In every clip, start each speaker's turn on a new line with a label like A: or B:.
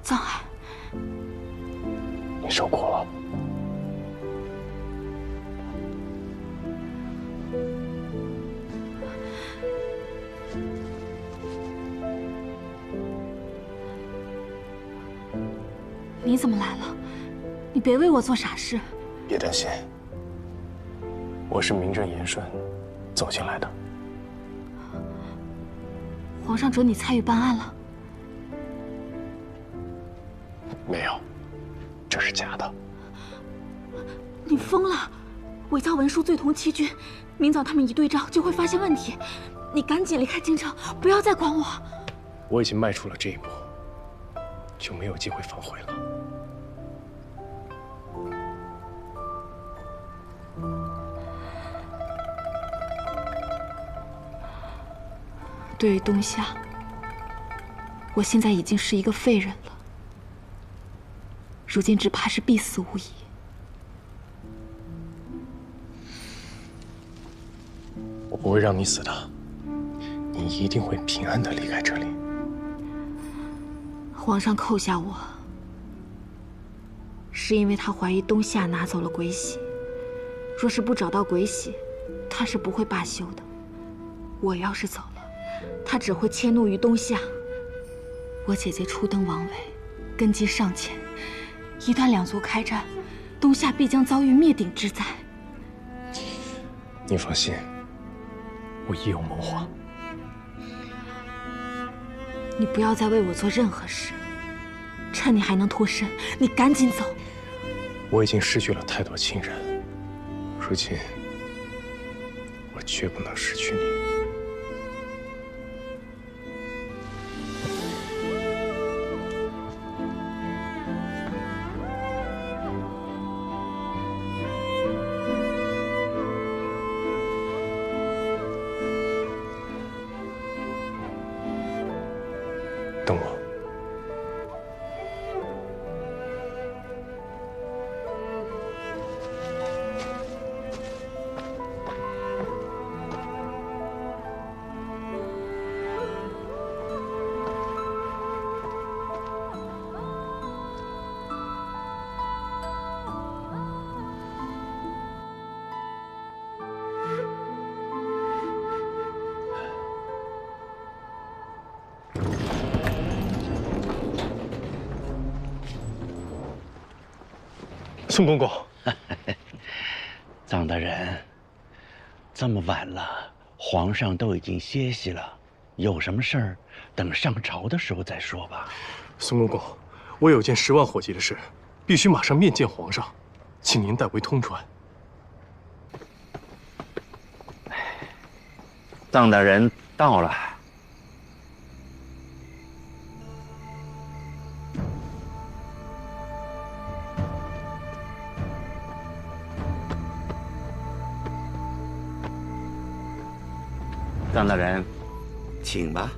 A: 藏海，
B: 你受苦了。
A: 你怎么来了？你别为我做傻事。
B: 别担心，我是名正言顺走进来的。
A: 皇上准你参与办案了？
B: 没有，这是假的。
A: 你疯了！伪造文书罪同欺君，明早他们一对照就会发现问题。你赶紧离开京城，不要再管我。
B: 我已经迈出了这一步，就没有机会反悔了。
A: 对于东夏，我现在已经是一个废人了，如今只怕是必死无疑。
B: 我不会让你死的，你一定会平安的离开这里。
A: 皇上扣下我，是因为他怀疑东夏拿走了鬼玺，若是不找到鬼玺，他是不会罢休的。我要是走了，他只会迁怒于东夏。我姐姐初登王位，根基尚浅，一旦两族开战，东夏必将遭遇灭顶之灾。
B: 你放心，我亦有谋划。
A: 你不要再为我做任何事，趁你还能脱身，你赶紧走。
B: 我已经失去了太多亲人，如今我绝不能失去你。等我。宋公公，
C: 臧大人，这么晚了，皇上都已经歇息了，有什么事儿，等上朝的时候再说吧。
B: 宋公公，我有件10万火急的事，必须马上面见皇上，请您代为通传。
C: 臧大人到了。臧大人，请吧。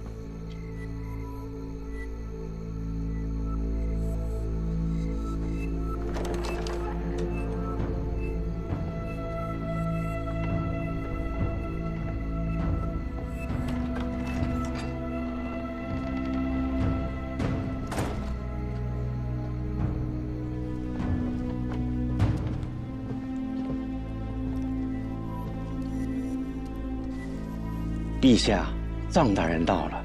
C: 陛下，臧大人到了。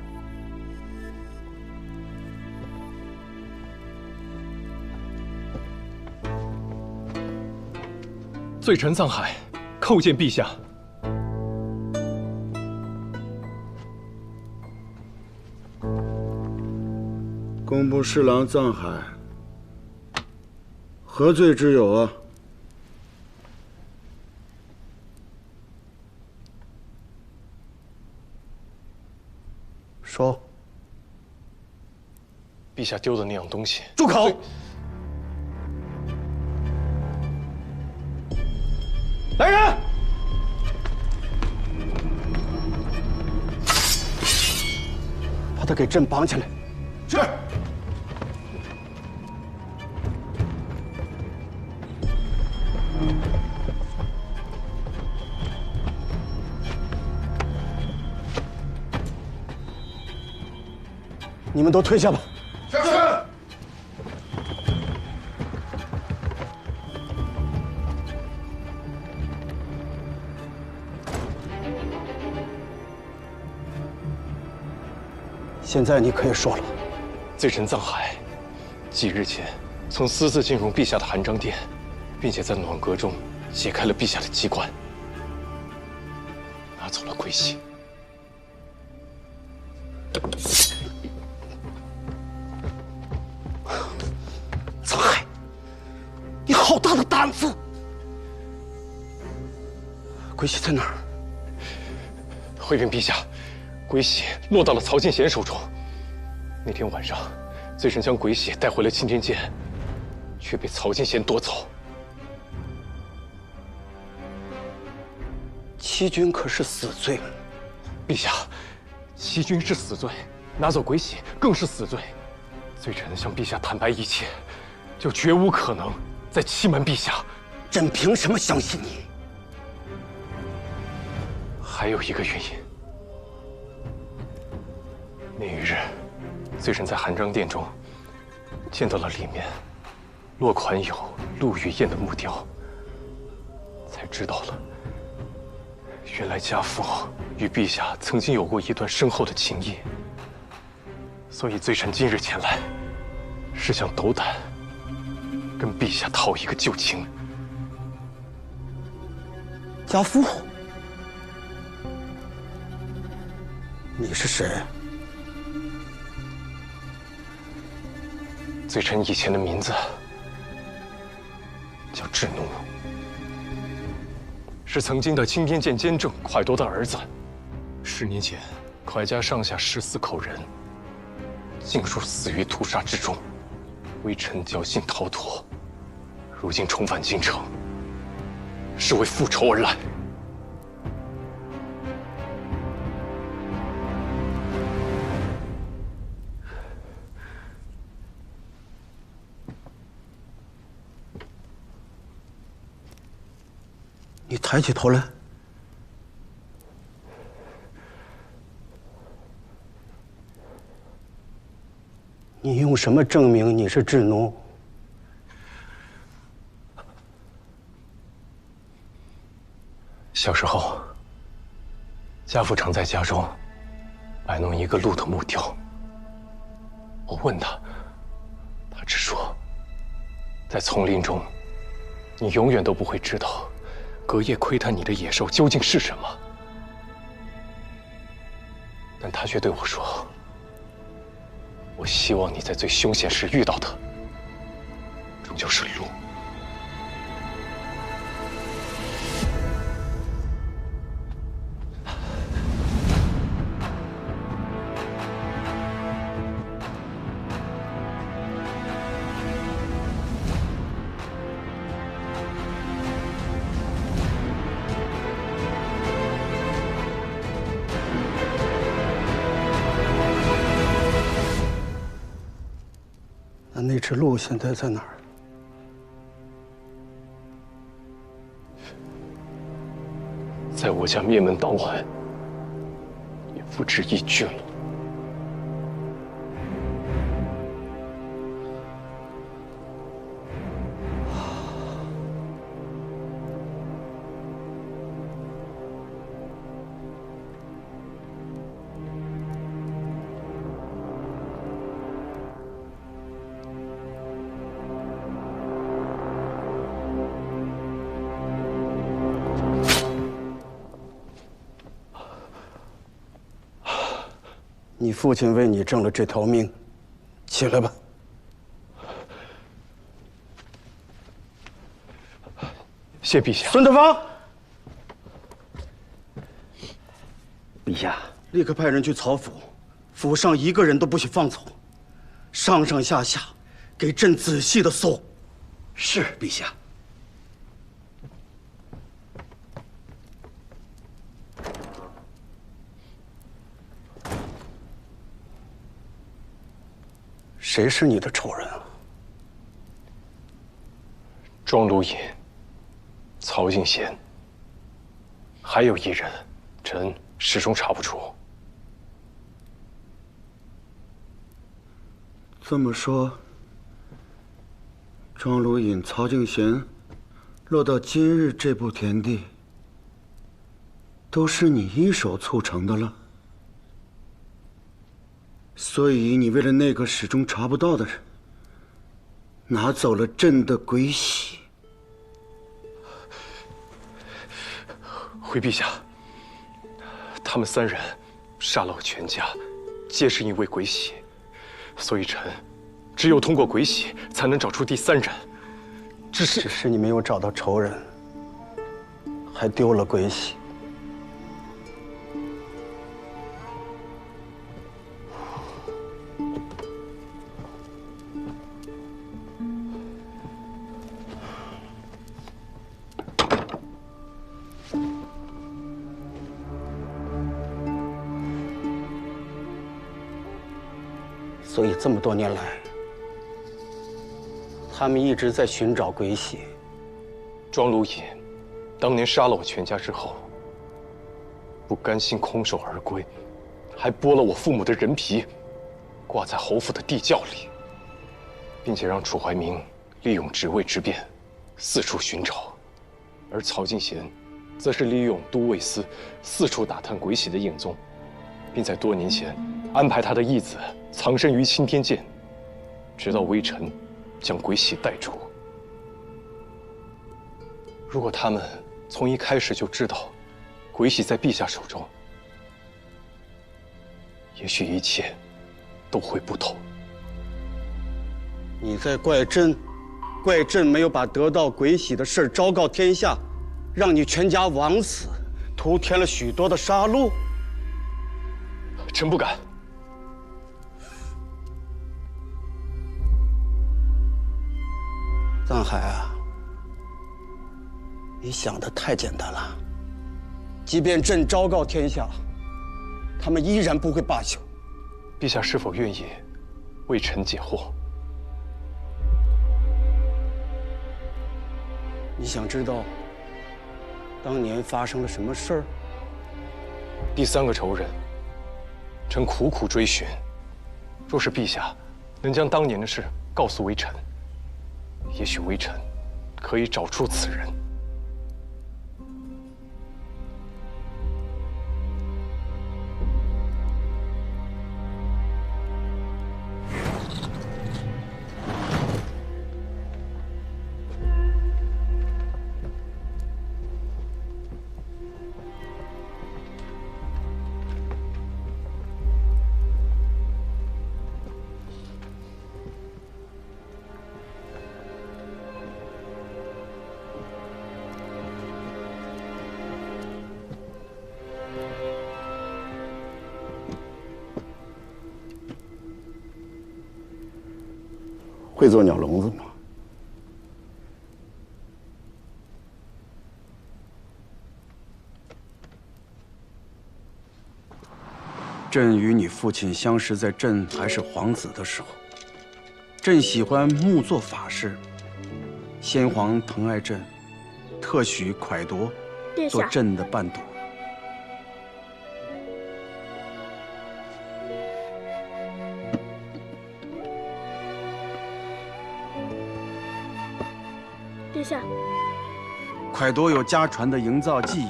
B: 罪臣臧海叩见陛下。
D: 工部侍郎臧海，何罪之有啊？
B: 说，陛下丢的那样东西。
E: 住口！来人！把他给朕绑起来。是。你们都退下吧。是。现在你可以说了。
B: 罪臣臧海，几日前曾私自进入陛下的含章殿，并且在暖阁中解开了陛下的机关，拿走了龟玺。
E: 臧海，你好大的胆子！龟玺在哪儿？
B: 回禀陛下，龟玺落到了曹进贤手中。那天晚上，罪臣将龟玺带回了青天剑，却被曹进贤夺走。
E: 欺君可是死罪。
B: 陛下，欺君是死罪，拿走龟玺更是死罪。罪臣向陛下坦白一切，就绝无可能再欺瞒陛下。
E: 朕凭什么相信你？
B: 还有一个原因，那一日，罪臣在含章殿中见到了里面落款有陆羽燕的木雕，才知道了，原来家父与陛下曾经有过一段深厚的情谊。所以罪臣今日前来，是想斗胆跟陛下讨一个旧情。
E: 家父，你是谁？
B: 罪臣以前的名字叫智奴，是曾经的青天剑监正蒯夺的儿子。10年前，蒯家上下14口人，尽数死于屠杀之中，微臣侥幸逃脱，如今重返京城，是为复仇而来。
E: 你抬起头来。你用什么证明你是智奴？
B: 小时候，家父常在家中摆弄一个鹿的木雕。我问他，他只说，在丛林中，你永远都不会知道，隔夜窥探你的野兽究竟是什么。但他却对我说，我希望你在最凶险时遇到的，终究是鹿。
E: 那只鹿现在在哪儿？
B: 在我家灭门当晚，也不止一具了。
E: 你父亲为你挣了这条命，起来吧。
B: 谢陛下。
E: 孙德芳，
C: 陛下，
E: 立刻派人去曹府，府上一个人都不许放走，上上下下给朕仔细的搜。
C: 是陛下。
E: 谁是你的仇人啊？
B: 庄卢隐、曹进贤，还有一人，臣始终查不出。
D: 这么说，庄卢隐、曹敬贤落到今日这步田地，都是你一手促成的了？所以你为了那个始终查不到的人，拿走了朕的鬼玺。
B: 回陛下，他们3人杀了我全家，皆是因为鬼玺，所以臣只有通过鬼玺才能找出第3人。只是
E: 你没有找到仇人，还丢了鬼玺。所以这么多年来，他们一直在寻找鬼玺。
B: 庄卢隐当年杀了我全家之后，不甘心空手而归，还剥了我父母的人皮，挂在侯府的地窖里，并且让楚怀明利用职位之便四处寻找，而曹敬贤则是利用都尉司四处打探鬼玺的影踪，并在多年前安排他的义子藏身于青天剑，直到微臣将鬼玺带出。如果他们从一开始就知道鬼玺在陛下手中，也许一切都会不同。
E: 你在怪朕，怪朕没有把得到鬼玺的事昭告天下，让你全家枉死，徒添了许多的杀戮。
B: 臣不敢。
E: 藏海啊，你想的太简单了。即便朕昭告天下，他们依然不会罢休。
B: 陛下是否愿意为臣解惑？
E: 你想知道当年发生了什么事儿？
B: 第3个仇人，臣苦苦追寻。若是陛下能将当年的事告诉微臣，也许微臣可以找出此人。
E: 会做鸟笼子吗？朕与你父亲相识在朕还是皇子的时候，朕喜欢木作法事，先皇疼爱朕，特许蒯夺做朕的伴读。
F: 殿下，
E: 蒯夺有家传的营造技艺，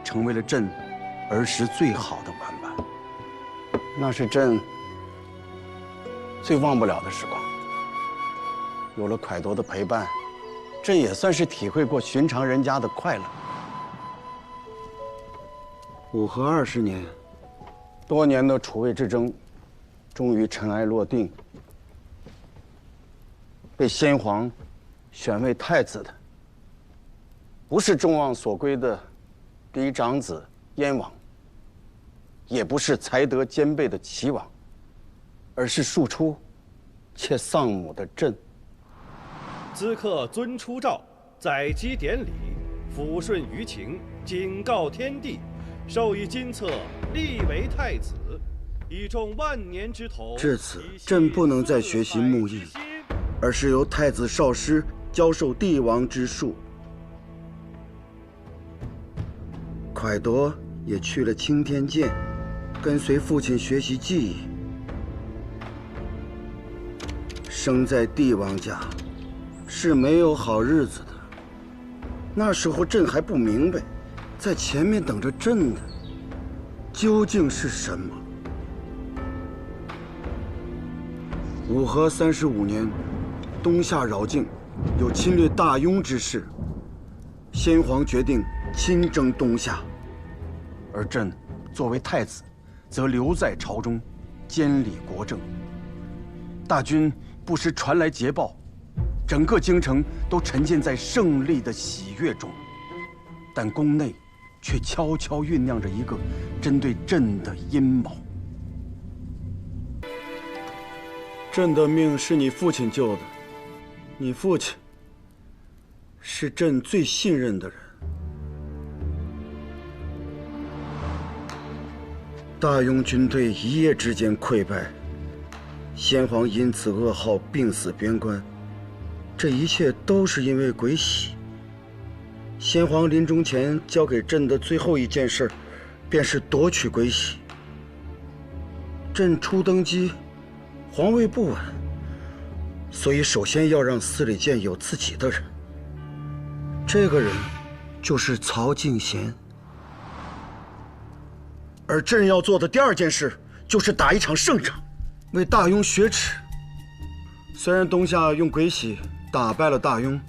E: 成为了朕儿时最好的玩伴。那是朕最忘不了的时光。有了蒯夺的陪伴，朕也算是体会过寻常人家的快乐。
D: 5和20年，
E: 多年的储位之争，终于尘埃落定。被先皇选为太子的，不是众望所归的嫡长子燕王，也不是才德兼备的齐王，而是庶出且丧母的朕。
G: 兹刻遵出诏，载机典礼，抚顺舆情，警告天地，授以金册，立为太子，以重万年之头。
D: 至此，朕不能再学习木艺，而是由太子少师教授帝王之术。蒯夺也去了青天剑，跟随父亲学习技艺。生在帝王家，是没有好日子的。那时候朕还不明白，在前面等着朕的究竟是什么。武和35年，东夏扰境，有侵略大庸之事。先皇决定亲征东夏，
E: 而朕作为太子，则留在朝中，监理国政。大军不时传来捷报，整个京城都沉浸在胜利的喜悦中，但宫内却悄悄酝酿着一个针对朕的阴谋。
D: 朕的命是你父亲救的，你父亲是朕最信任的人。大庸军队一夜之间溃败，先皇因此噩耗病死边关，这一切都是因为鬼玺。先皇临终前交给朕的最后一件事，便是夺取鬼玺。朕初登基，皇位不稳，所以首先要让司礼监有自己的人。这个人就是曹敬贤。而朕要做的第二件事，就是打一场胜仗，为大庸雪耻。虽然东夏用鬼玺打败了大庸，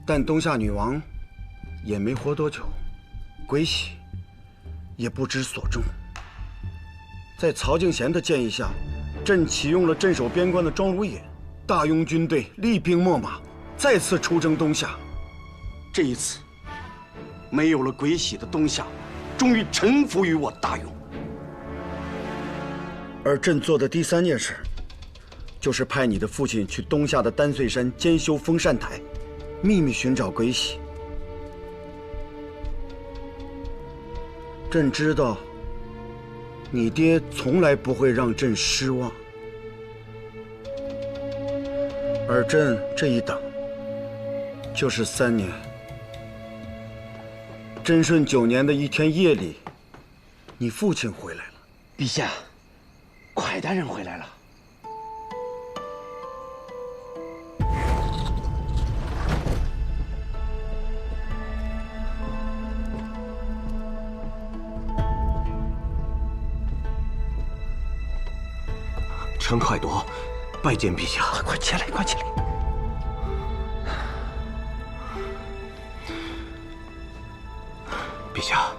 D: 但东夏女王也没活多久，鬼玺也不知所终。在曹敬贤的建议下，朕启用了镇守边关的庄如野，大庸军队厉兵秣马，再次出征东夏。这一次，没有了鬼玺的东夏，终于臣服于我大庸。而朕做的第三件事，就是派你的父亲去东夏的丹岁山监修封禅台，秘密寻找鬼玺。朕知道，你爹从来不会让朕失望，而朕这一等，就是3年。贞顺9年的一天夜里，你父亲回来了。
C: 陛下，蒯大人回来了。
F: 陈蒯夺，拜见陛下。
C: 快起来，快起来！
F: 陛下，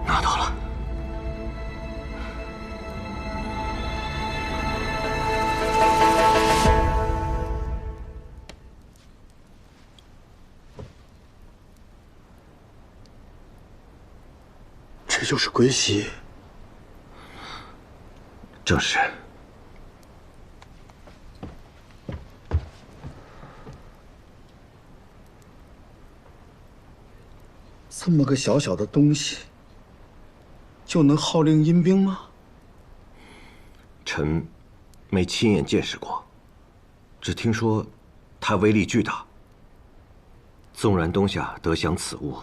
F: 拿到了。
D: 这就是鬼玺。
F: 正是。
D: 这么个小小的东西，就能号令阴兵吗？
F: 臣没亲眼见识过，只听说它威力巨大。纵然东夏得享此物，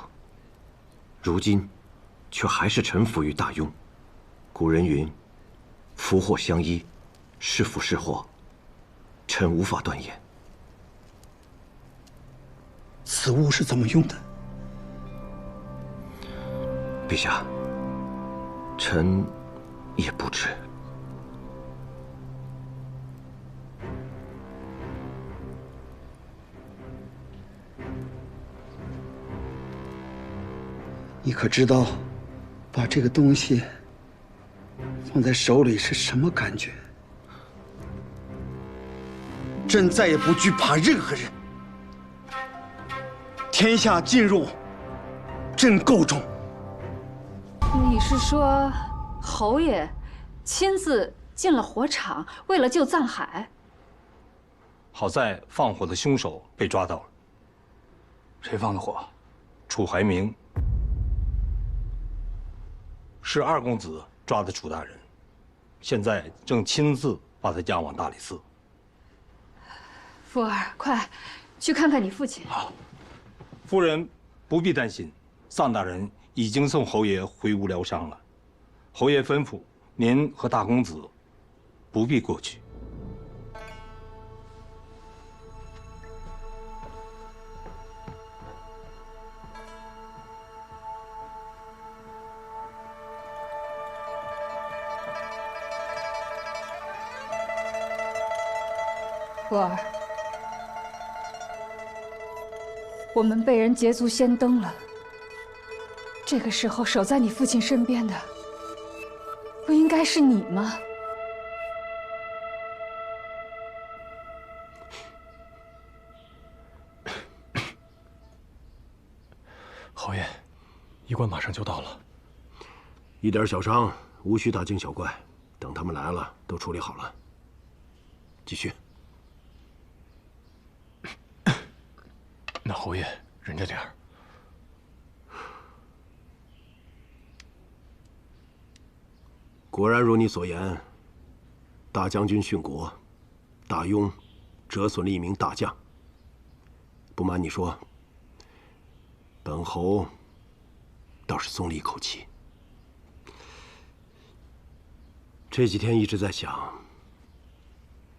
F: 如今却还是臣服于大庸。古人云：“福祸相依，是福是祸，臣无法断言。”
D: 此物是怎么用的？
F: 陛下，臣也不知。
D: 你可知道，把这个东西放在手里是什么感觉？朕再也不惧怕任何人，天下尽入朕构中。
H: 你是说，侯爷亲自进了火场，为了救藏海？
B: 好在放火的凶手被抓到了。
I: 谁放的火？
B: 楚怀明是2公子抓的楚大人，现在正亲自把他押往大理寺。
H: 福儿，快去看看你父亲。
B: 好，夫人不必担心，臧大人已经送侯爷回屋疗伤了。侯爷吩咐您和大公子不必过去。
H: 福儿，我们被人捷足先登了。这个时候守在你父亲身边的，不应该是你吗？
B: 侯爷，医官马上就到了。
F: 一点小伤，无需大惊小怪。等他们来了，都处理好了。继续。
B: 那侯爷忍着点儿。
F: 果然如你所言，大将军殉国，大庸折损了一名大将。不瞒你说，本侯倒是松了一口气。这几天一直在想，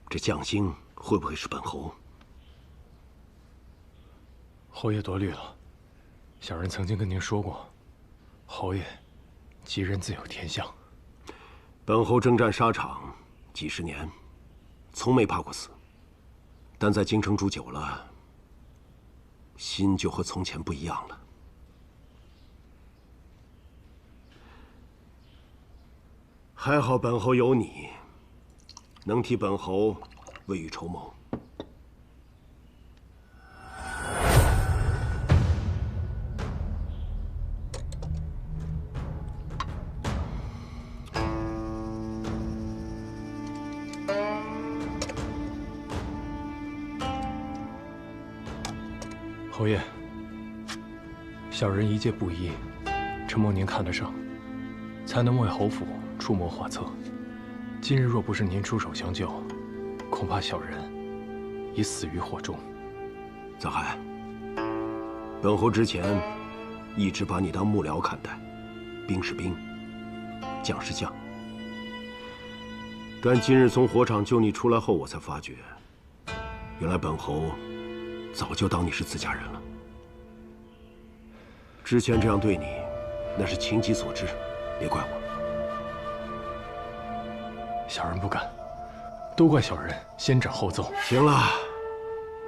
F: 这将星会不会是本侯？
B: 侯爷多虑了，小人曾经跟您说过，侯爷吉人自有天相。
F: 本侯征战沙场几十年，从没怕过死，但在京城住久了，心就和从前不一样了。还好本侯有你，能替本侯未雨绸缪。
B: 侯爷，小人一介布衣，承蒙您看得上，才能为侯府出谋划策。今日若不是您出手相救，恐怕小人已死于火中。
F: 子海，本侯之前一直把你当幕僚看待，兵是兵，将是将。但今日从火场救你出来后，我才发觉，原来本侯早就当你是自家人了。之前这样对你，那是情急所致，别怪我。
B: 小人不敢，都怪小人先斩后奏。
F: 行了，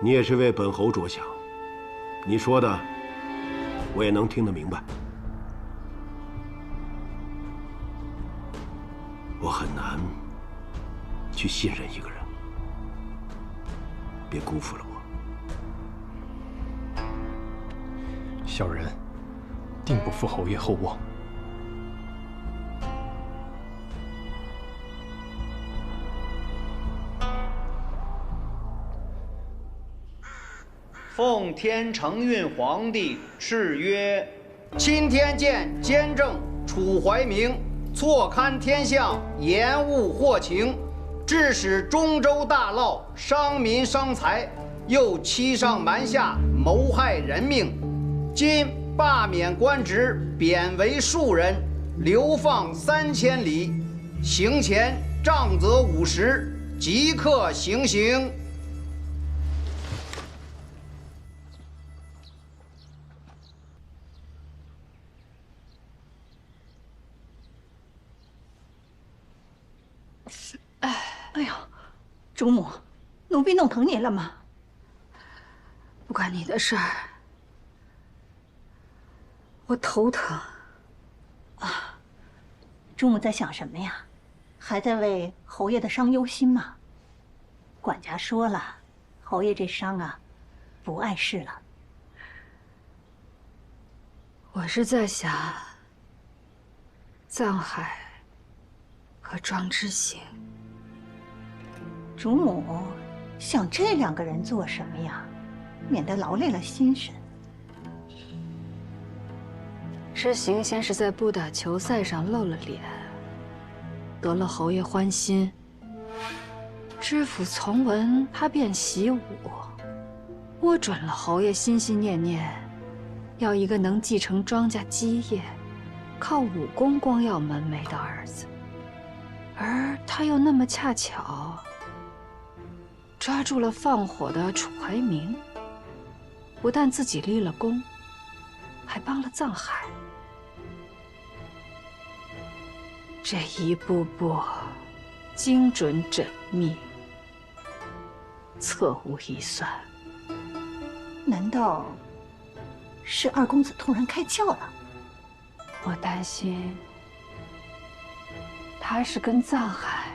F: 你也是为本侯着想，你说的我也能听得明白。我很难去信任一个人，别辜负了我。
B: 小人定不负侯爷厚望。
J: 奉天承运皇帝敕曰：钦天监监正楚怀明错勘天象，延误祸情，致使中州大涝，伤民伤财，又欺上瞒下，谋害人命。今罢免官职，贬为庶人，流放3000里，刑前杖责50，即刻行刑。
K: 哎呦，主母，奴婢弄疼你了吗？
H: 不关你的事儿，我头疼。
K: 啊，主母在想什么呀？还在为侯爷的伤忧心吗？管家说了，侯爷这伤啊，不碍事了。
H: 我是在想，藏海和庄之行。
K: 主母想这2个人做什么呀？免得劳累了心神。
H: 之行先是在布打球赛上露了脸，得了侯爷欢心。知府从闻，他便习武，摸准了侯爷心心念念，要一个能继承庄稼基业，靠武功光耀门楣的儿子。而他又那么恰巧抓住了放火的楚怀明，不但自己立了功，还帮了藏海。这一步步精准缜密，错误一算。
K: 难道是二公子突然开窍了？
H: 我担心他是跟藏海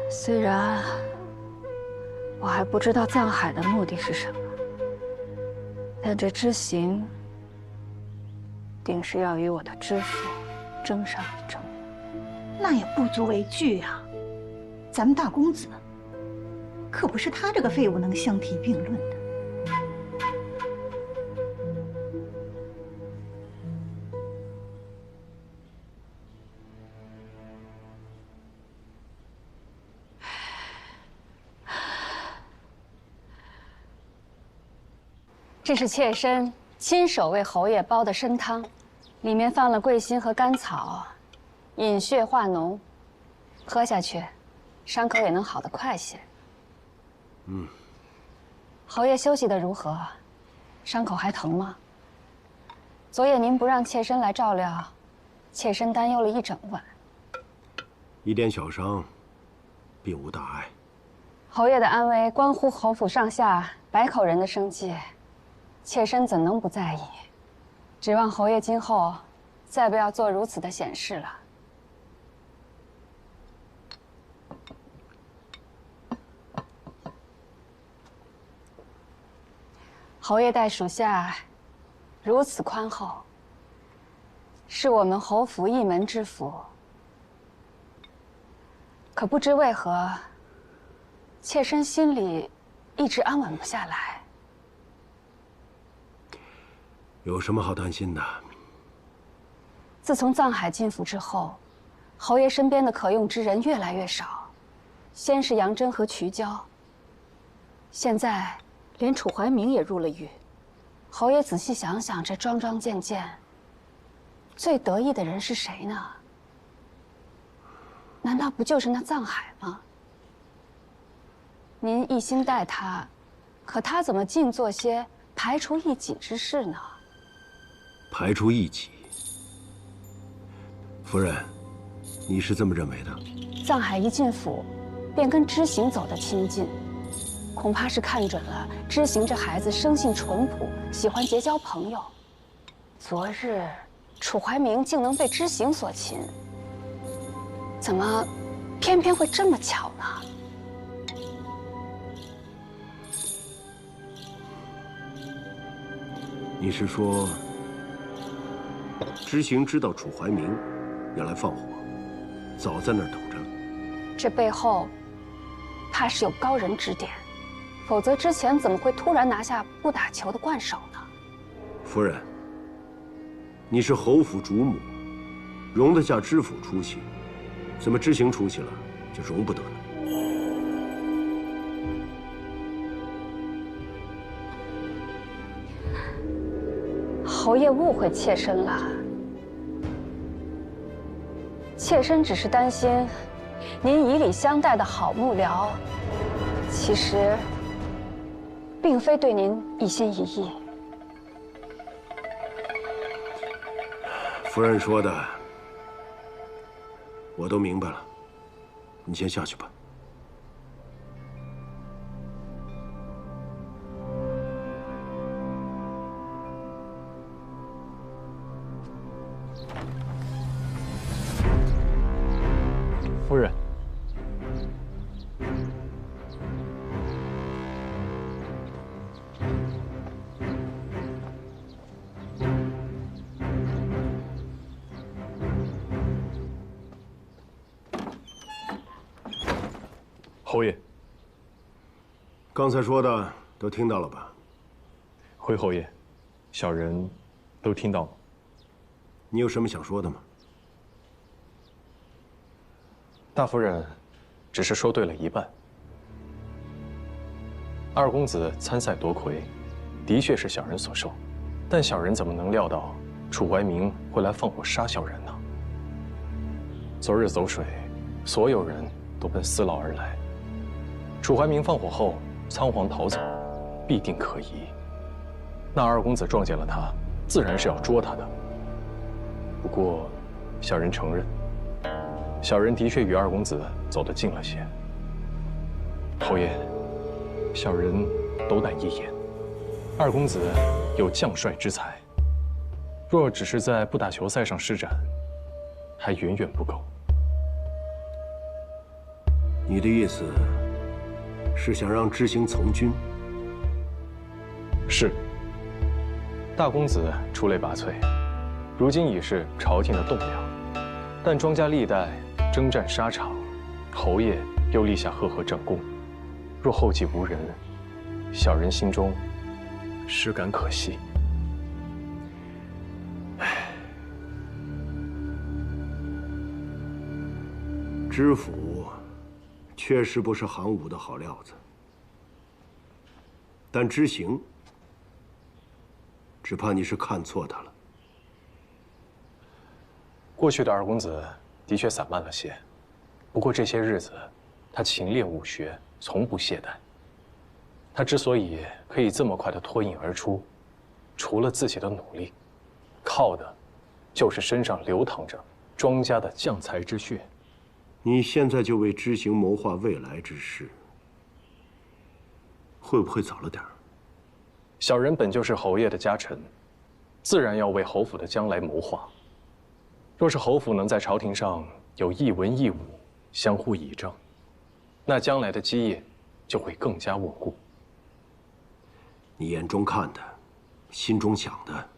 H: 虽然我还不知道藏海的目的是什么，但这知行定是要与我的知府争上一争。
K: 那也不足为惧啊，咱们大公子可不是他这个废物能相提并论的。
H: 这是妾身亲手为侯爷煲的参汤，里面放了桂心和甘草，引血化脓，喝下去，伤口也能好得快些。侯爷休息得如何？伤口还疼吗？昨夜您不让妾身来照料，妾身担忧了一整晚。
F: 一点小伤，并无大碍。
H: 侯爷的安危关乎侯府上下百口人的生计。妾身怎能不在意？指望侯爷今后再不要做如此的险事了。侯爷待属下如此宽厚，是我们侯府一门之福。可不知为何，妾身心里一直安稳不下来。
F: 有什么好担心的？
H: 自从藏海进府之后，侯爷身边的可用之人越来越少。先是杨真和瞿娇，现在连楚怀明也入了狱。侯爷仔细想想，这桩桩件件，最得意的人是谁呢？难道不就是那藏海吗？您一心待他，可他怎么尽做些排除异己之事呢？
F: 排除异己，夫人，你是这么认为的？
H: 藏海一进府，便跟知行走得亲近，恐怕是看准了知行这孩子生性淳朴，喜欢结交朋友。昨日楚怀明竟能被知行所擒，怎么偏偏会这么巧呢？
F: 你是说？知行知道楚怀明要来放火，早在那儿等着。
H: 这背后怕是有高人指点，否则之前怎么会突然拿下不打球的冠手呢？
F: 夫人，你是侯府主母，容得下知府出息，怎么知行出息了就容不得呢？
H: 侯爷误会妾身了，妾身只是担心您以礼相待的好幕僚，其实并非对您一心一意。
F: 夫人说的我都明白了，你先下去吧。
B: 夫人，侯爷，
F: 刚才说的都听到了吧？
B: 回侯爷，小人都听到了。
F: 你有什么想说的吗？
B: 大夫人只是说对了一半。二公子参赛夺魁，的确是小人所授，但小人怎么能料到楚怀明会来放火杀小人呢？昨日走水，所有人都奔司牢而来。楚怀明放火后仓皇逃走，必定可疑。那二公子撞见了他，自然是要捉他的。不过，小人承认，小人的确与二公子走得近了些。侯爷，小人斗胆一言，二公子有将帅之才，若只是在不打球赛上施展，还远远不够。
F: 你的意思是想让知行从军？
B: 是。大公子出类拔萃，如今已是朝廷的栋梁，但庄家历代征战沙场，侯爷又立下赫赫战功，若后继无人，小人心中实感可惜。
F: 知府确实不是行武的好料子，但知行，只怕你是看错他了。
B: 过去的二公子的确散漫了些，不过这些日子，他勤练武学，从不懈怠。他之所以可以这么快的脱颖而出，除了自己的努力，靠的，就是身上流淌着庄家的将才之血。
F: 你现在就为知行谋划未来之事，会不会早了点儿？
B: 小人本就是侯爷的家臣，自然要为侯府的将来谋划。若是侯府能在朝廷上有一文一武相互倚仗，那将来的基业就会更加稳固。
F: 你眼中看的，心中想的，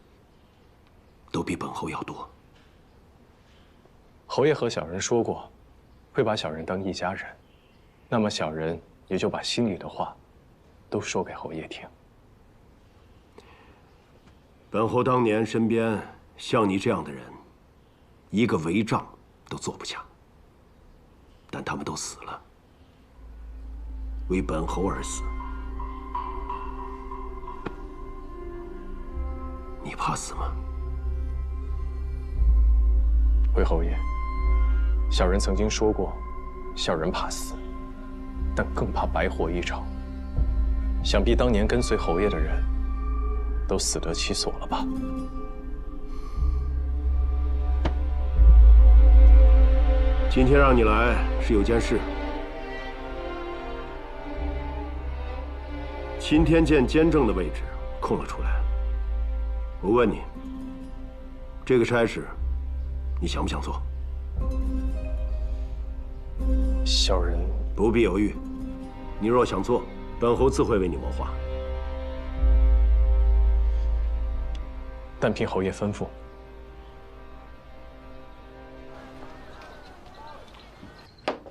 F: 都比本侯要多。
B: 侯爷和小人说过，会把小人当一家人，那么小人也就把心里的话都说给侯爷听。
F: 本侯当年身边像你这样的人，一个违帐都做不下，但他们都死了，为本侯而死。你怕死吗？
B: 回侯爷，小人曾经说过，小人怕死，但更怕白活一场。想必当年跟随侯爷的人，都死得其所了吧？
F: 今天让你来是有件事。钦天监监正的位置空了出来。我问你，这个差事，你想不想做？
B: 小人
F: 不必犹豫，你若想做，本侯自会为你谋划。
B: 但凭侯爷吩咐。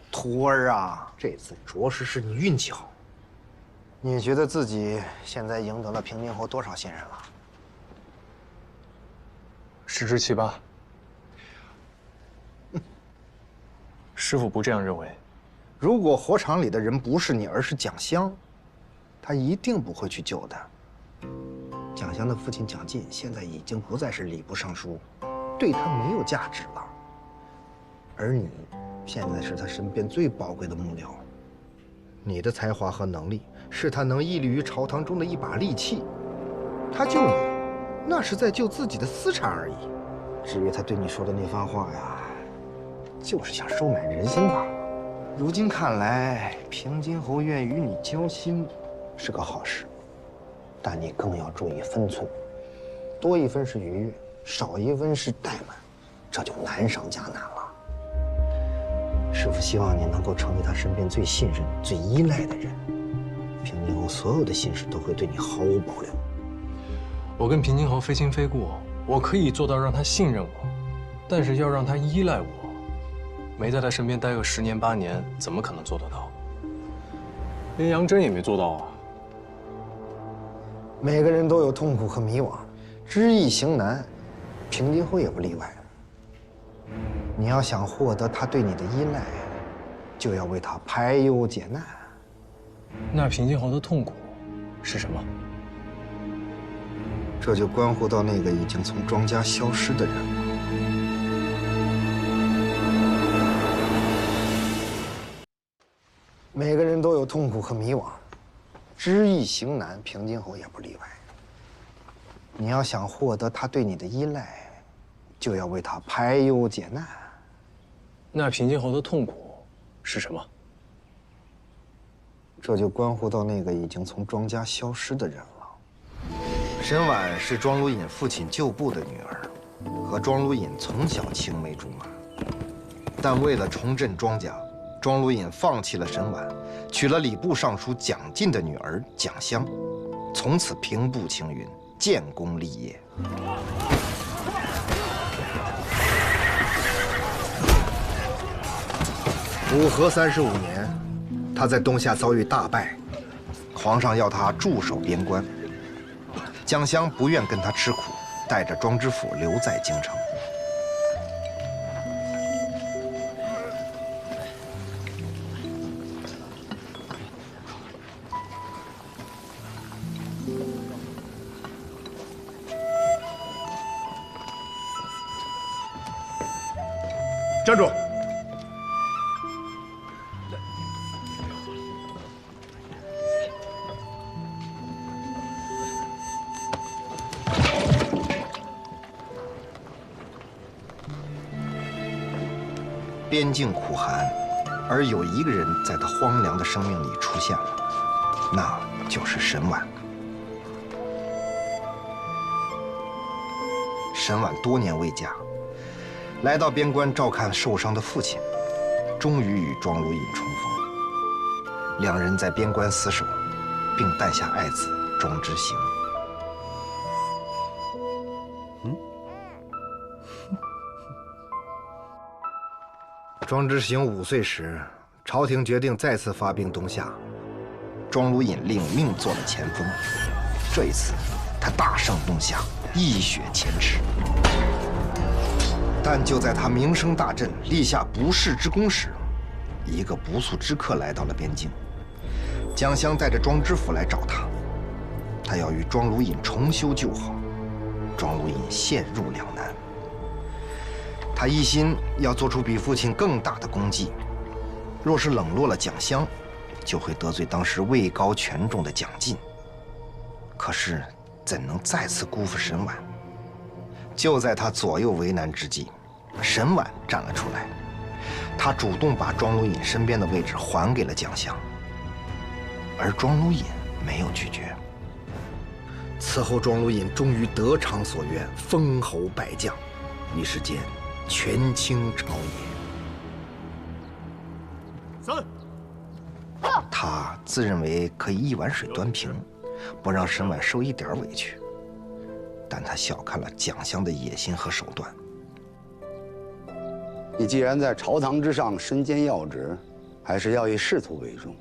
L: 徒儿啊，这次着实是你运气好。你觉得自己现在赢得了平津侯多少信任了
B: ？10之7八。师傅不这样认为。
L: 如果火场里的人不是你，而是蒋襄，他一定不会去救的。蒋襄的父亲蒋进现在已经不再是礼部尚书，对他没有价值了。而你，现在是他身边最宝贵的幕僚。你的才华和能力是他能屹立于朝堂中的一把利器。他救你，那是在救自己的私产而已。至于他对你说的那番话呀，就是想收买人心罢了。如今看来，平津侯愿与你交心，是个好事。但你更要注意分寸，多一分是愉悦，少一分是怠慢，这就难上加难了。师父希望你能够成为他身边最信任、最依赖的人。平津侯所有的心事都会对你毫无保留。
B: 我跟平津侯非亲非故，我可以做到让他信任我，但是要让他依赖我，没在他身边待个10年8年，怎么可能做得到？连杨真也没做到啊。
L: 每个人都有痛苦和迷惘，知易行难，平津侯也不例外。你要想获得他对你的依赖，就要为他排忧解难。
B: 那平津侯的痛苦是什么？
L: 这就关乎到那个已经从庄家消失的人了。每个人都有痛苦和迷惘，知易行难，平津侯也不例外。你要想获得他对你的依赖，就要为他排忧解难。
B: 那平静后的痛苦是什么？
L: 这就关乎到那个已经从庄家消失的人了。沈婉是庄如隐父亲旧部的女儿，和庄如隐从小青梅竹马。但为了重振庄家，庄如隐放弃了沈婉，娶了礼部尚书蒋进的女儿蒋襄，从此平步青云，建功立业。武和35年，他在东夏遭遇大败，皇上要他驻守边关。蒋襄不愿跟他吃苦，带着庄知府留在京城。
D: 站住！
L: 边境苦寒，而有一个人在他荒凉的生命里出现了，那就是沈婉。沈婉多年未嫁，来到边关照看受伤的父亲，终于与庄如隐重逢。两人在边关厮守，并诞下爱子庄之行。庄之行5岁时，朝廷决定再次发兵东夏，庄如隐领命做了前锋。这一次，他大胜东夏，一雪前耻。但就在他名声大振、立下不世之功时，一个不速之客来到了边境。蒋襄带着庄知府来找他，他要与庄如隐重修旧好。庄如隐陷入两难。他一心要做出比父亲更大的功绩，若是冷落了蒋襄，就会得罪当时位高权重的蒋进。可是怎能再次辜负沈婉？就在他左右为难之际，沈婉站了出来，他主动把庄如隐身边的位置还给了蒋襄，而庄如隐没有拒绝。此后，庄如隐终于得偿所愿，封侯拜将，一时间权倾朝野。他自认为可以一碗水端平，不让沈婉受一点委屈，但他小看了蒋襄的野心和手段。
E: 你既然在朝堂之上身兼要职，还是要以仕途为重。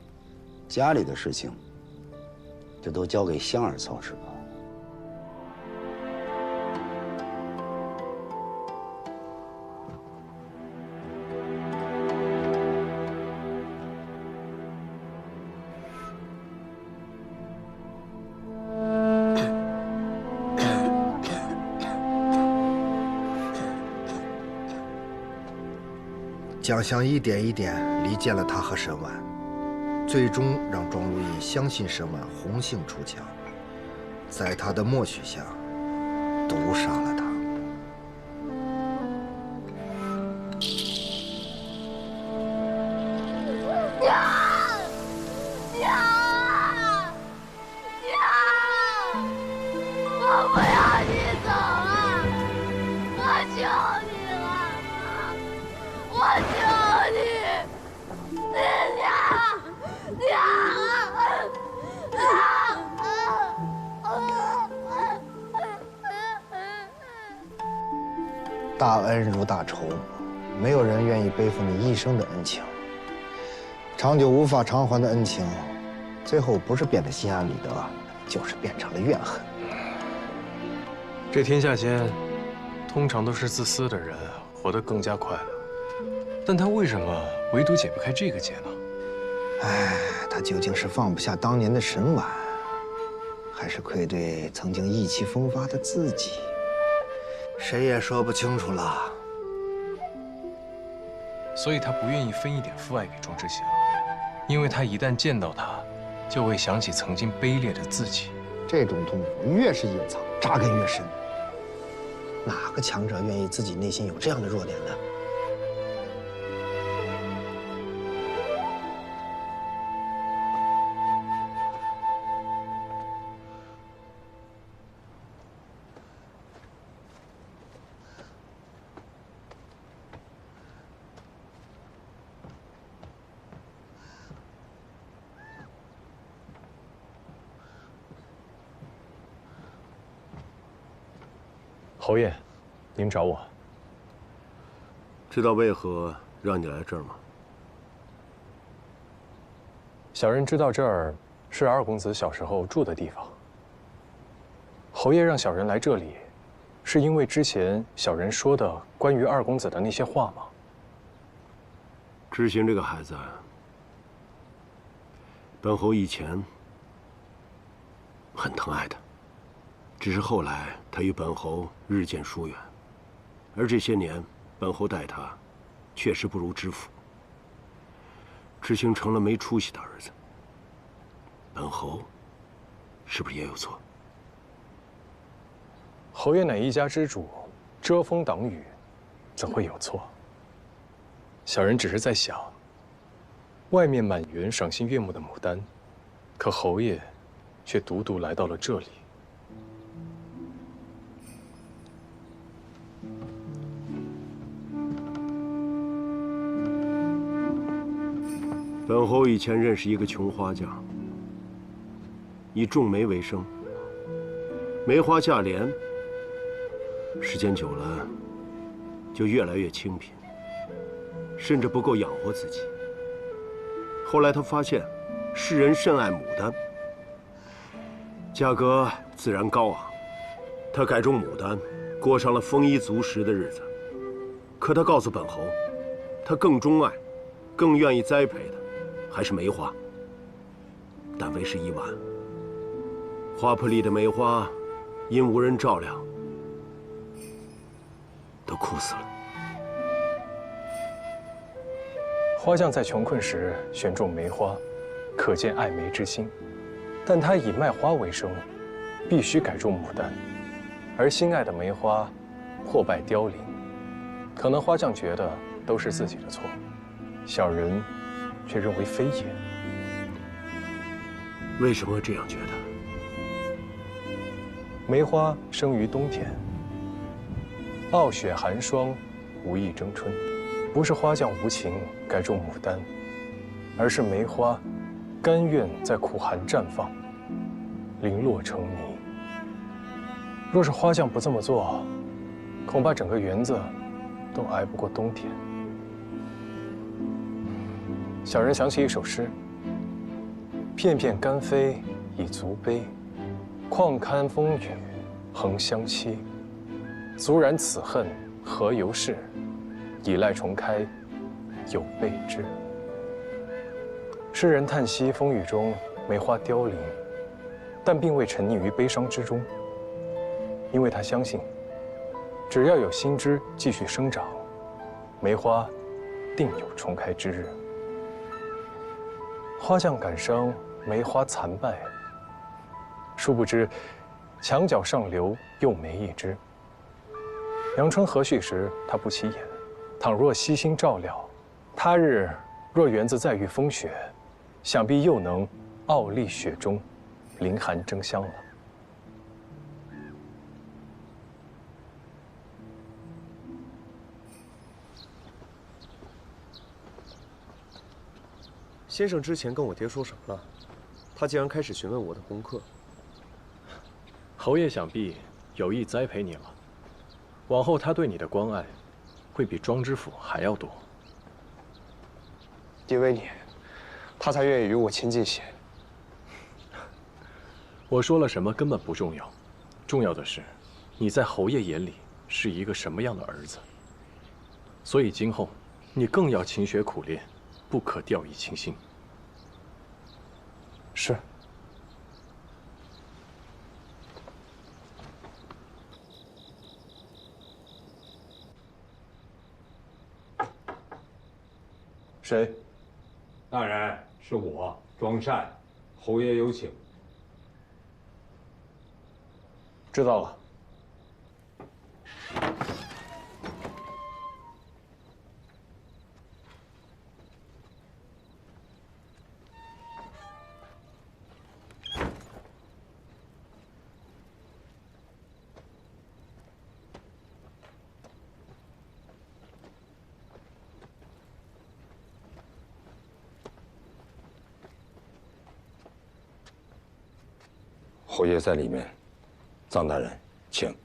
E: 家里的事情，就都交给香儿操持吧。
L: 蒋襄一点一点离间了他和沈婉，最终让庄如隐相信沈婉红杏出墙，在他的默许下，毒杀了他。
M: 我不要你走啊！我求你了，我求你，
L: 大恩如大仇，没有人愿意背负你一生的恩情。长久无法偿还的恩情，最后不是变得心安理得，就是变成了怨恨。
B: 这天下间，通常都是自私的人活得更加快乐，但他为什么唯独解不开这个结呢？
L: 哎，他究竟是放不下当年的沈婉，还是愧对曾经意气风发的自己？谁也说不清楚了。
B: 所以他不愿意分一点父爱给庄之行，因为他一旦见到他，就会想起曾经卑劣的自己。
L: 这种痛苦越是隐藏，扎根越深。哪个强者愿意自己内心有这样的弱点呢？
B: 侯爷，您找我。
F: 知道为何让你来这儿吗？
B: 小人知道这儿是二公子小时候住的地方。侯爷让小人来这里，是因为之前小人说的关于二公子的那些话吗？
F: 知行这个孩子，本侯以前很疼爱他，只是后来他与本侯日渐疏远，而这些年本侯待他确实不如知府。知行成了没出息的儿子，本侯是不是也有错？
B: 侯爷乃一家之主，遮风挡雨，怎会有错？小人只是在想，外面满园赏心悦目的牡丹，可侯爷却独独来到了这里。
F: 本侯以前认识一个穷花匠，以种梅为生，梅花价廉，时间久了就越来越清贫，甚至不够养活自己。后来他发现世人甚爱牡丹，价格自然高昂，他改种牡丹，过上了丰衣足食的日子。可他告诉本侯，他更钟爱、更愿意栽培的还是梅花，但为时已晚。花圃里的梅花因无人照料，都枯死了。
B: 花匠在穷困时选种梅花，可见爱梅之心。但他以卖花为生，必须改种牡丹，而心爱的梅花破败凋零。可能花匠觉得都是自己的错，小人却认为非也。
F: 为什么会这样觉得？
B: 梅花生于冬天，傲雪寒霜，无意争春。不是花匠无情改种牡丹，而是梅花甘愿在苦寒绽放，零落成泥。若是花匠不这么做，恐怕整个园子都挨不过冬天。小人想起一首诗：片片甘飞已足悲，况堪风雨恒相期。足然此恨何由是？以赖重开有备之。诗人叹息风雨中梅花凋零，但并未沉溺于悲伤之中，因为他相信，只要有新枝继续生长，梅花定有重开之日。花匠感伤梅花残败，殊不知墙角上留又梅一枝。阳春和煦时，他不起眼。倘若悉心照料，他日若园子再遇风雪，想必又能傲立雪中，凌寒争香了。
N: 先生之前跟我爹说什么了？他竟然开始询问我的功课。
B: 侯爷想必有意栽培你了，往后他对你的关爱会比庄知府还要多。
N: 因为你，他才愿意与我亲近些。
B: 我说了什么根本不重要，重要的是你在侯爷眼里是一个什么样的儿子。所以今后你更要勤学苦练，不可掉以轻心。
N: 是。
B: 谁？
O: 大人，是我庄善，侯爷有请。
B: 知道了。
O: 侯爷在里面，臧大人，请。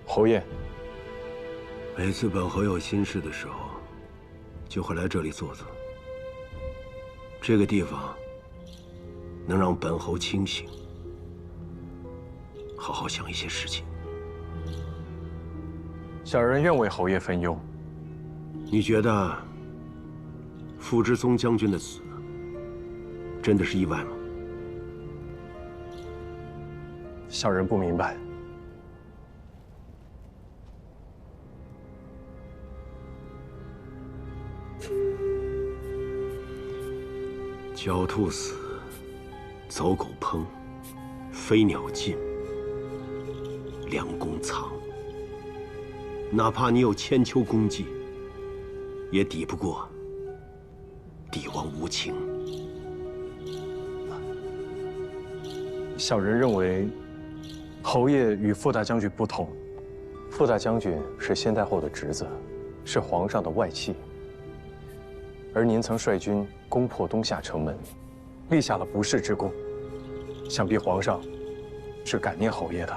B: 侯爷。
F: 每次本侯有心事的时候，就会来这里坐坐。这个地方能让本侯清醒，好好想一些事情。
B: 小人愿为侯爷分忧。
F: 你觉得傅之松将军的死真的是意外吗？
B: 小人不明白。
F: 狡兔死，走狗烹，飞鸟尽，良弓藏。哪怕你有千秋功绩，也抵不过帝王无情。
B: 小人认为，侯爷与傅大将军不同。傅大将军是先太后的侄子，是皇上的外戚。 而您曾率军攻破东夏城门，立下了不世之功，想必皇上是感念侯爷的。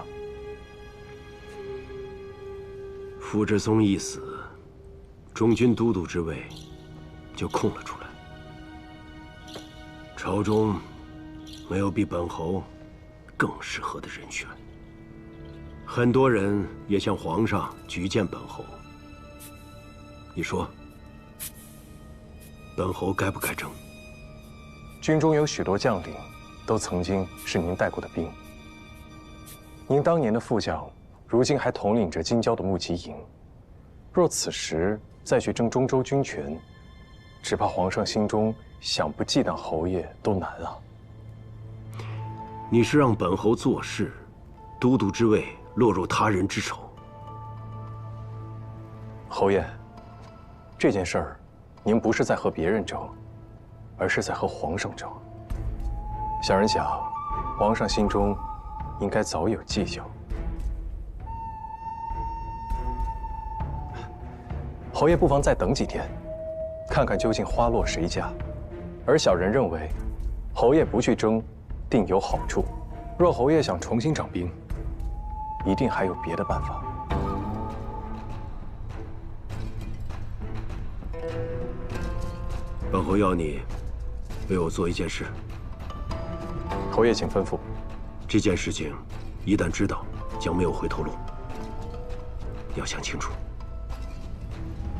F: 傅之松一死，中军都督之位就空了出来。朝中没有比本侯更适合的人选，很多人也向皇上举荐本侯。你说？ 本侯该不该争？
B: 军中有许多将领，都曾经是您带过的兵。您当年的副将，如今还统领着京郊的木骑营。若此时再去争中州军权，只怕皇上心中想不忌惮侯爷都难啊。
F: 你是让本侯做事，都督之位落入他人之手。
B: 侯爷，这件事儿。 您不是在和别人争，而是在和皇上争。小人想，皇上心中应该早有计较。侯爷不妨再等几天，看看究竟花落谁家。而小人认为，侯爷不去争，定有好处。若侯爷想重新掌兵，一定还有别的办法。
F: 本侯要你为我做一件事。
B: 侯爷，请吩咐。
F: 这件事情一旦知道，将没有回头路。你要想清楚。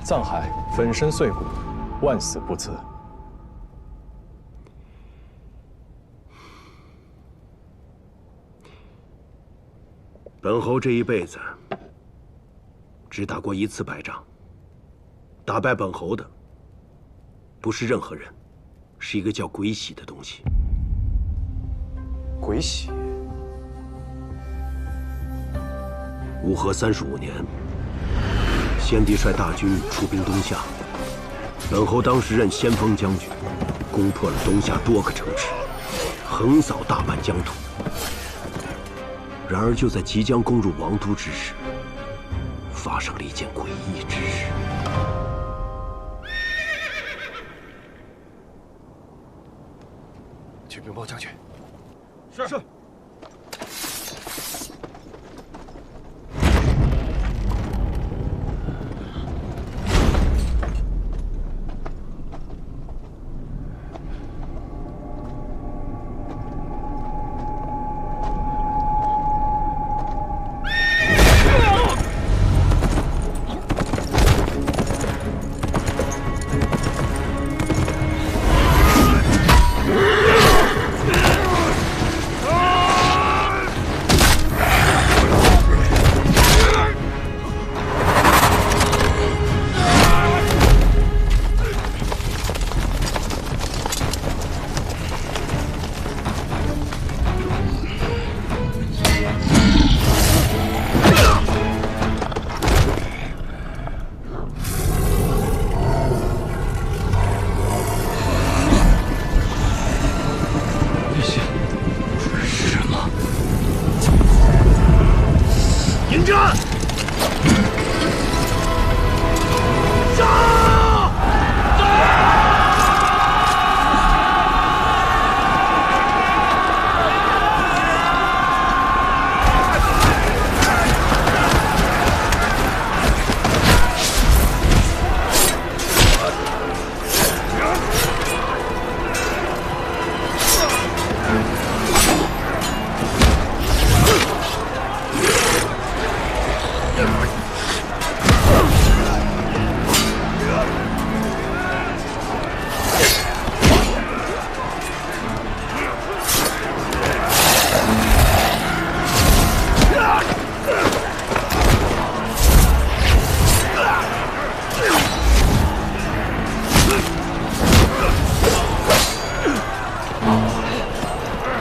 B: 藏海粉身碎骨，万死不辞。
F: 本侯这一辈子只打过一次败仗，打败本侯的。 不是任何人，是一个叫鬼喜的东西。
B: 鬼喜。
F: 武和35年，先帝率大军出兵东夏，本侯当时任先锋将军，攻破了东夏多个城池，横扫大半疆土。然而就在即将攻入王都之时，发生了一件诡异之事。
B: 去禀报将军。
N: 是。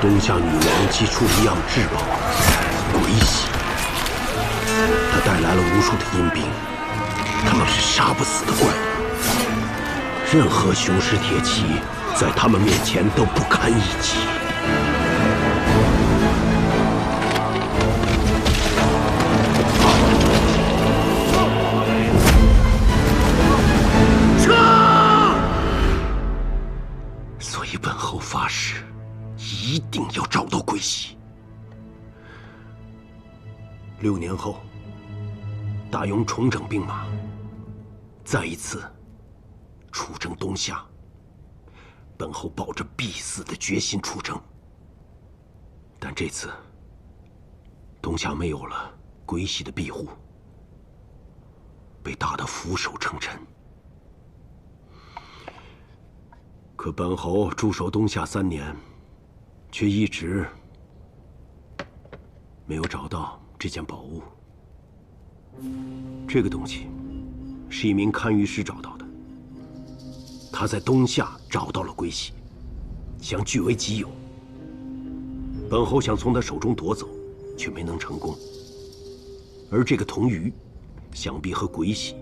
F: 东夏女王祭出一样至宝——鬼玺。它带来了无数的阴兵，他们是杀不死的怪物。任何雄狮铁骑在他们面前都不堪一击。所以本侯发誓，一定要找到鬼玺。6年后，大庸重整兵马，再一次出征东夏。本侯抱着必死的决心出征，但这次东夏没有了鬼玺的庇护，被打得俯首称臣。可本侯驻守东夏3年，却一直没有找到这件宝物。这个东西是一名堪舆师找到的，他在东夏找到了鬼玺，想据为己有。本侯想从他手中夺走，却没能成功。而这个童鱼，想必和鬼玺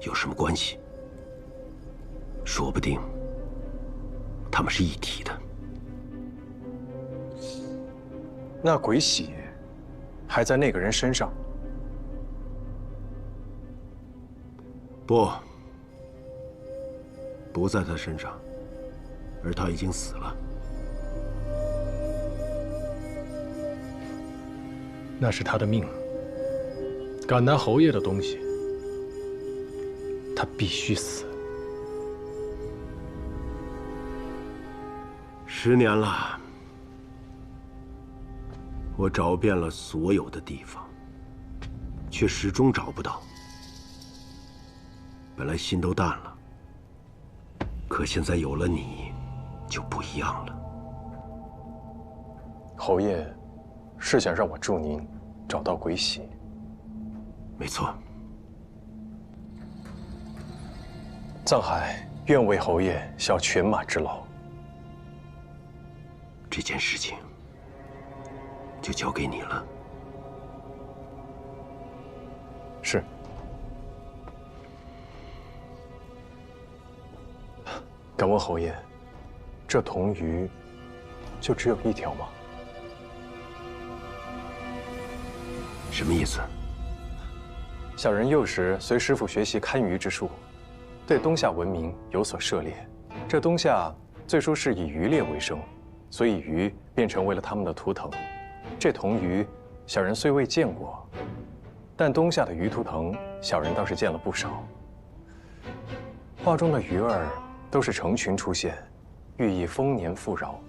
F: 有什么关系？说不定他们是一体的。
B: 那鬼玺还在那个人身上？
F: 不在他身上，而他已经死了。
B: 那是他的命。敢拿侯爷的东西，他必须死。
F: 10年了，我找遍了所有的地方，却始终找不到。本来心都淡了，可现在有了你，就不一样了。
B: 侯爷是想让我助您找到鬼玺？
F: 没错。
B: 藏海愿为侯爷效犬马之劳。
F: 这件事情就交给你了。
B: 是。敢问侯爷，这铜鱼就只有1条吗？
F: 什么意思？
B: 小人幼时随师傅学习堪舆之术，对东夏文明有所涉猎。这东夏最初是以渔猎为生，所以鱼便成为了他们的图腾。这铜鱼，小人虽未见过，但东夏的鱼图腾，小人倒是见了不少。画中的鱼儿都是成群出现，寓意丰年富饶，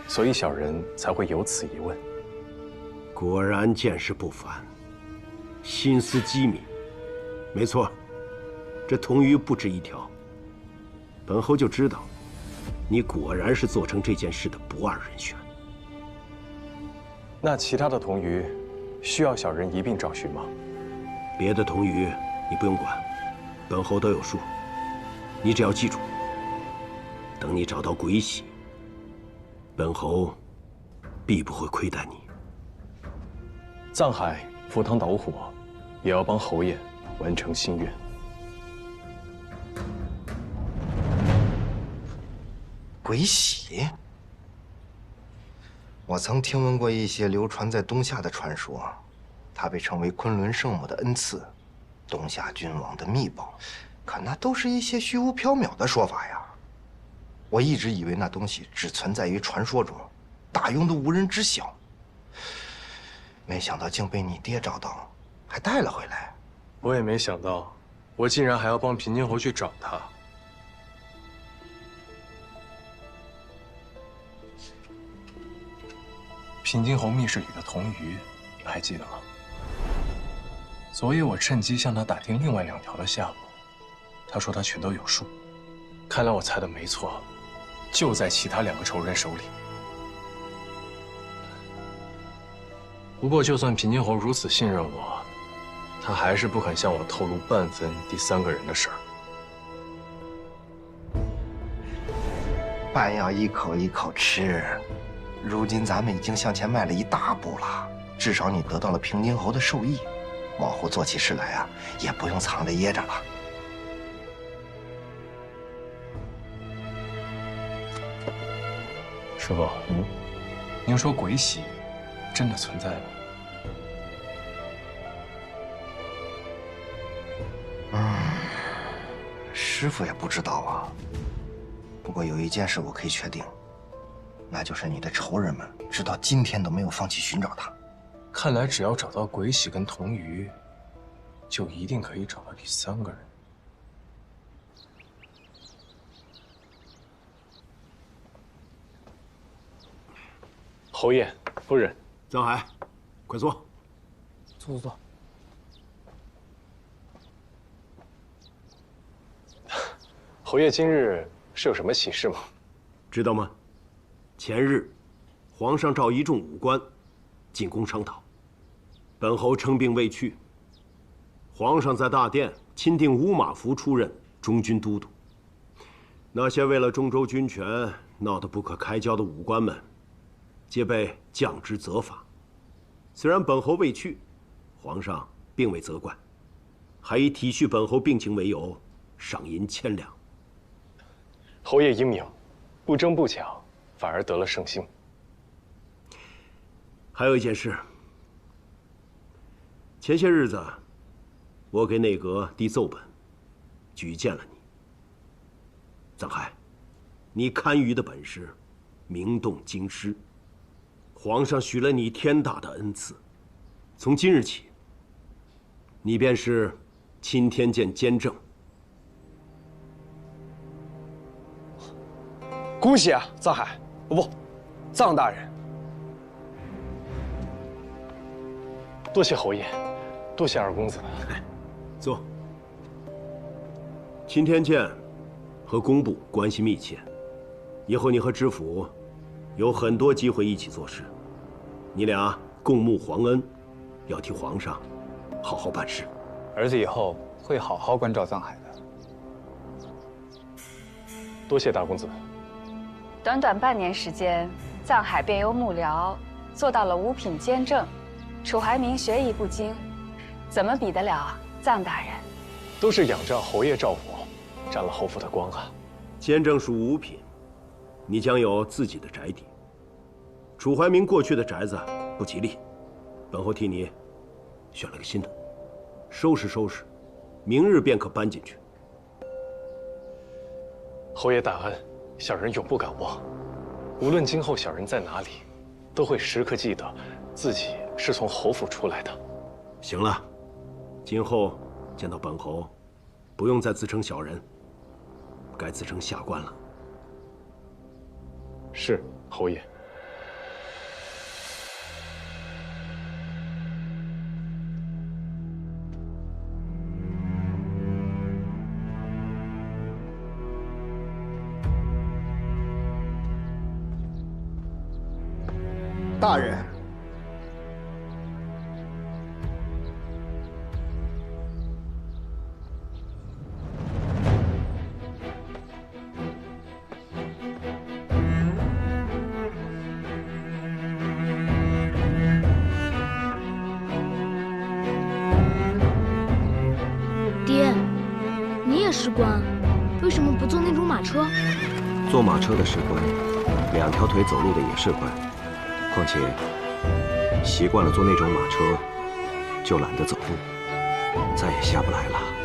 B: 所以小人才会有此疑问。
F: 果然见识不凡，心思机敏。没错，这铜鱼不止1条。本侯就知道，你果然是做成这件事的不二人选。
B: 那其他的铜鱼，需要小人一并找寻吗？
F: 别的铜鱼你不用管，本侯都有数。你只要记住，等你找到鬼玺，本侯必不会亏待你。
B: 藏海赴汤蹈火，也要帮侯爷完成心愿。
L: 鬼玺，我曾听闻过一些流传在东夏的传说，它被称为昆仑圣母的恩赐，东夏君王的秘宝。可那都是一些虚无缥缈的说法呀！我一直以为那东西只存在于传说中，大庸都无人知晓。没想到竟被你爹找到，还带了回来。
B: 我也没想到，我竟然还要帮平津侯去找他。平津侯密室里的铜鱼，你还记得吗？昨夜我趁机向他打听另外2条的下落。他说他全都有数，看来我猜的没错，就在其他2个仇人手里。不过，就算平津侯如此信任我，他还是不肯向我透露半分第3个人的事儿。
L: 饭要一口一口吃。如今咱们已经向前迈了一大步了，至少你得到了平津侯的授意，往后做起事来啊，也不用藏着掖着了。
B: 师傅，您说鬼玺真的存在吗？
L: 师傅也不知道啊。不过有一件事我可以确定，那就是你的仇人们直到今天都没有放弃寻找他。
B: 看来只要找到鬼玺跟童鱼，就一定可以找到第3个人。侯爷、夫人，
P: 张海，快坐。
B: 坐。侯爷今日是有什么喜事吗？
P: 知道吗？前日，皇上召一众武官进宫商讨，本侯称病未去。皇上在大殿钦定乌马符出任中军都督。那些为了中州军权闹得不可开交的武官们，皆被降职责罚。虽然本侯未去，皇上并未责怪，还以体恤本侯病情为由，赏银1000两。
B: 侯爷英明，不争不抢，反而得了圣心。
P: 还有一件事，前些日子，我给内阁递奏本，举荐了你。臧海，你堪舆的本事，名动京师，皇上许了你天大的恩赐。从今日起，你便是钦天监监正。
Q: 恭喜啊，臧海，不，臧大人。
B: 多谢侯爷，多谢二公子。
P: 坐。钦天监和工部关系密切，以后你和知府有很多机会一起做事，你俩共沐皇恩，要替皇上好好办事。
I: 儿子以后会好好关照臧海的。
B: 多谢大公子。
R: 短短半年时间，臧海便由幕僚做到了五品监正。楚怀民学艺不精，怎么比得了臧大人？
B: 都是仰仗侯爷照拂，沾了侯府的光啊。
P: 监正属五品，你将有自己的宅邸。楚怀民过去的宅子不吉利，本侯替你选了个新的，收拾收拾，明日便可搬进去。
B: 侯爷大恩，小人永不敢忘。无论今后小人在哪里，都会时刻记得自己是从侯府出来的。
P: 行了，今后见到本侯，不用再自称小人，该自称下官了。
B: 是，侯爷。
L: 大人，
S: 爹，你也是官，为什么不坐那种马车？
F: 坐马车的是官，2条腿走路的也是官。况且，习惯了坐那种马车，就懒得走路，再也下不来了。